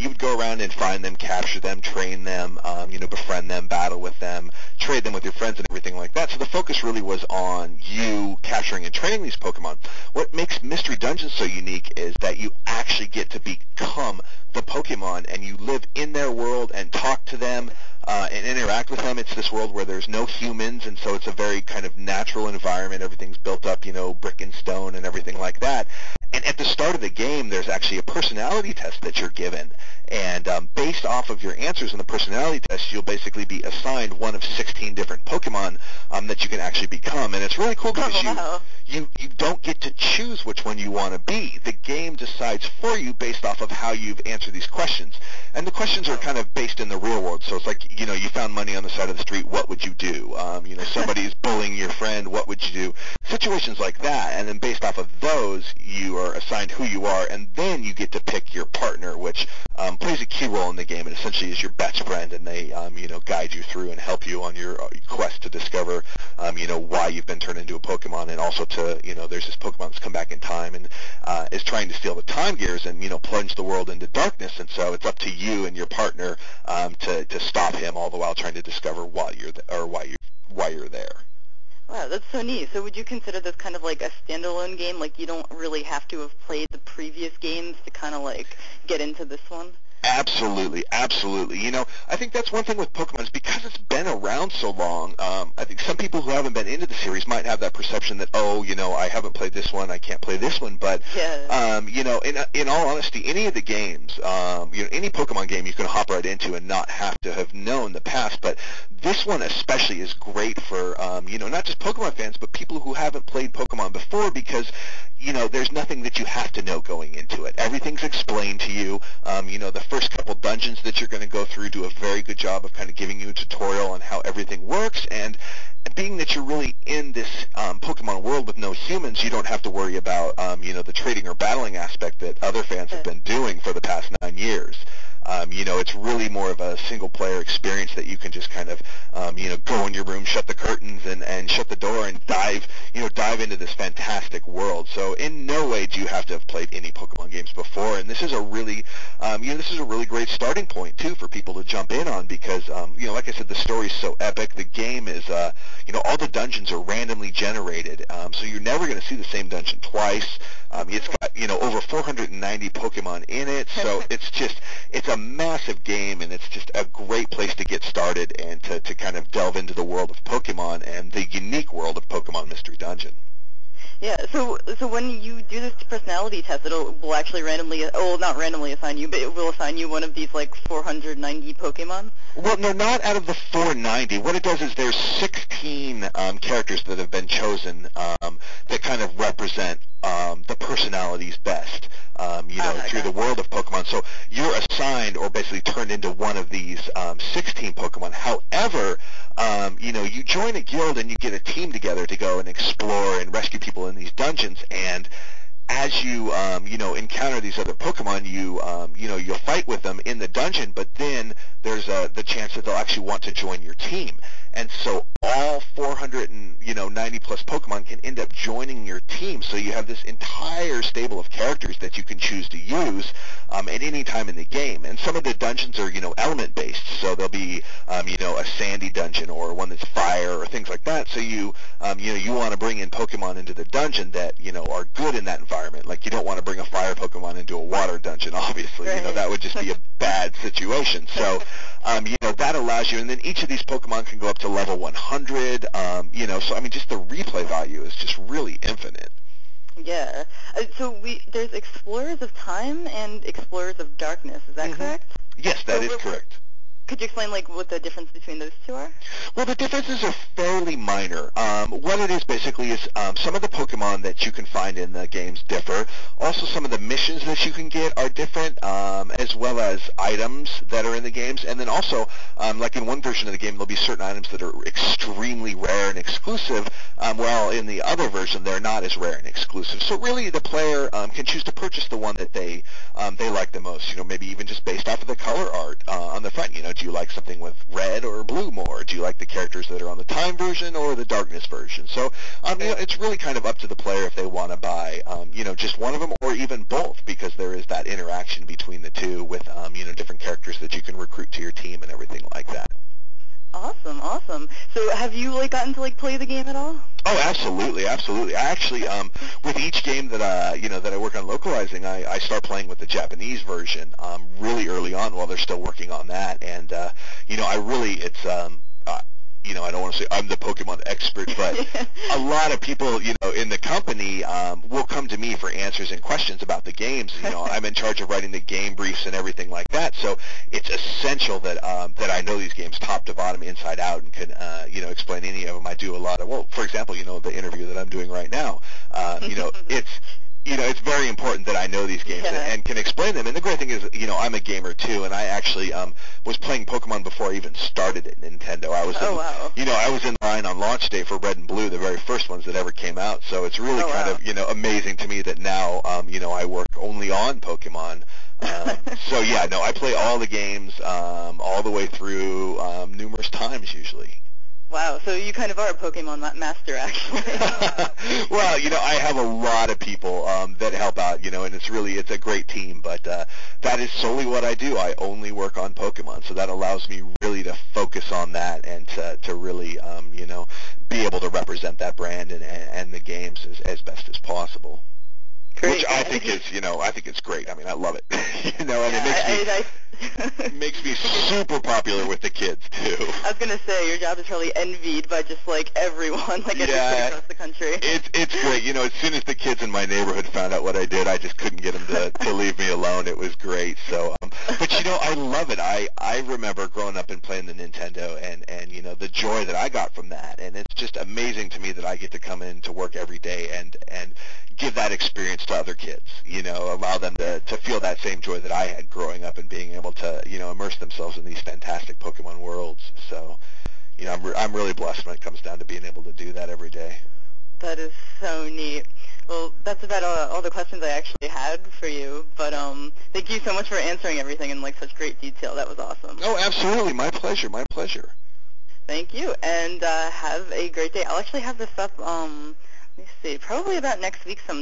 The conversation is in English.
you would go around and find them, capture them, train them, befriend them, battle with them, trade them with your friends and everything like that. So the focus really was on you capturing and training these Pokemon. What makes Mystery Dungeons so unique is that you actually get to become the Pokemon, and you live in their world and talk to them and interact with them. It's this world where there's no humans, and so it's a very kind of natural environment. Everything's built up, brick and stone and everything like that. And at the start of the game, there's actually a personality test that you're given. And based off of your answers in the personality test, you'll basically be assigned one of 16 different Pokemon that you can actually become. And it's really cool because you don't get to choose which one you want to be. The game decides for you based off of how you've answered these questions. And the questions are kind of based in the real world. So it's like, you found money on the side of the street, what would you do? Somebody's bullying your friend, what would you do? Situations like that. And then based off of those, you are assigned who you are, and then you get to pick your partner, which plays a key role in the game. It essentially is your best friend, and they, guide you through and help you on your quest to discover, why you've been turned into a Pokemon, and also to, there's this Pokemon that's come back in time and is trying to steal the time gears and, plunge the world into darkness. And so it's up to you and your partner to stop him, all the while trying to discover why you're there. Wow, that's so neat. So would you consider this kind of like a standalone game? Like you don't really have to have played the previous games to kind of like get into this one? Absolutely, absolutely. I think that's one thing with Pokemon is because it's been around so long. I think some people who haven't been into the series might have that perception that, I haven't played this one, I can't play this one. But in all honesty, any of the games, any Pokemon game you can hop right into and not have to have known the past. But this one especially is great for not just Pokemon fans, but people who haven't played Pokemon before, because there's nothing that you have to know going into it. Everything's explained to you. The first couple dungeons that you're going to go through do a very good job of kind of giving you a tutorial on how everything works. And being that you're really in this Pokemon world with no humans, you don't have to worry about, the trading or battling aspect that other fans have been doing for the past 9 years. It's really more of a single-player experience that you can just kind of, go in your room, shut the curtains, and shut the door, and dive into this fantastic world. So in no way do you have to have played any Pokemon games before, and this is a really, great starting point too for people to jump in on, because, like I said, the story is so epic. The game is, all the dungeons are randomly generated, so you're never going to see the same dungeon twice. It's got, over 490 Pokemon in it, so it's a massive game, and it's just a great place to get started and to kind of delve into the world of Pokemon and the unique world of Pokemon Mystery Dungeon. Yeah, so when you do this personality test, will actually not randomly assign you, but it will assign you one of these, 490 Pokemon? Well, no, not out of the 490. What it does is there's 16 characters that have been chosen that kind of represent the personalities best, through the world of Pokemon. So you're assigned or basically turned into one of these 16 Pokemon. However, you join a guild and you get a team together to go and explore and rescue people in these dungeons. And as you, encounter these other Pokemon, you'll fight with them in the dungeon, but then there's the chance that they'll actually want to join your team. And so all 490 plus Pokemon can end up joining your team. So you have this entire stable of characters that you can choose to use at any time in the game. And some of the dungeons are, element based. So there'll be, a sandy dungeon or one that's fire or things like that. So you want to bring in Pokemon into the dungeon that, are good in that environment. Like you don't want to bring a fire Pokemon into a water dungeon, obviously. Right. That would just be a bad situation. So, that allows you, and then each of these Pokemon can go up to level 100, so just the replay value is just really infinite. Yeah. So there's Explorers of Time and Explorers of Darkness, is that correct? Yes, that is correct. Could you explain what the difference between those two are? Well, the differences are fairly minor. What it is basically is some of the Pokemon that you can find in the games differ. Also, some of the missions that you can get are different, as well as items that are in the games. And then also, like in one version of the game, there'll be certain items that are extremely rare and exclusive, while in the other version, they're not as rare and exclusive. So really, the player can choose to purchase the one that they like the most. Maybe even just based off of the color art on the front. Do you like something with red or blue more? Do you like the characters that are on the time version or the darkness version? So, it's really kind of up to the player if they want to buy, just one of them or even both, because there is that interaction between the two with, different characters that you can recruit to your team and everything like that. Awesome, awesome. So have you gotten to play the game at all? Oh, absolutely, absolutely. I actually, with each game that that I work on localizing, I start playing with the Japanese version really early on while they're still working on that, and I really, it's I don't want to say I'm the Pokemon expert, but a lot of people, in the company will come to me for answers and questions about the games. I'm in charge of writing the game briefs and everything like that, so it's essential that I know these games top to bottom, inside out, and can explain any of them. I do a lot of, well, for example, the interview that I'm doing right now. It's very important that I know these games and can explain them. And the great thing is, I'm a gamer too, and I actually was playing Pokemon before I even started at Nintendo. I was, I was in line on launch day for Red and Blue, the very first ones that ever came out. So it's really of, amazing to me that now, I work only on Pokemon. I play all the games all the way through numerous times usually. Wow, so you kind of are a Pokemon master, actually. Well, I have a lot of people that help out, and it's a great team, but that is solely what I do. I only work on Pokemon, so that allows me really to focus on that and to really, be able to represent that brand and the games as best as possible. Great. Which I think is, I think it's great. I mean, I love it. And it makes me super popular with the kids too. I was gonna say your job is probably envied by just everyone, everybody across the country. It's great. As soon as the kids in my neighborhood found out what I did, I just couldn't get them to leave me alone. It was great. So, but I love it. I remember growing up and playing the Nintendo, and the joy that I got from that, and it's just amazing to me that I get to come in to work every day and give that experience to other kids, allow them to feel that same joy that I had growing up and being able to, immerse themselves in these fantastic Pokemon worlds. So, I'm really blessed when it comes down to being able to do that every day. That is so neat. Well, that's about all the questions I actually had for you, but thank you so much for answering everything in such great detail. That was awesome. Oh, absolutely. My pleasure. My pleasure. Thank you, and have a great day. I'll actually have this up, let me see, probably about next week sometime.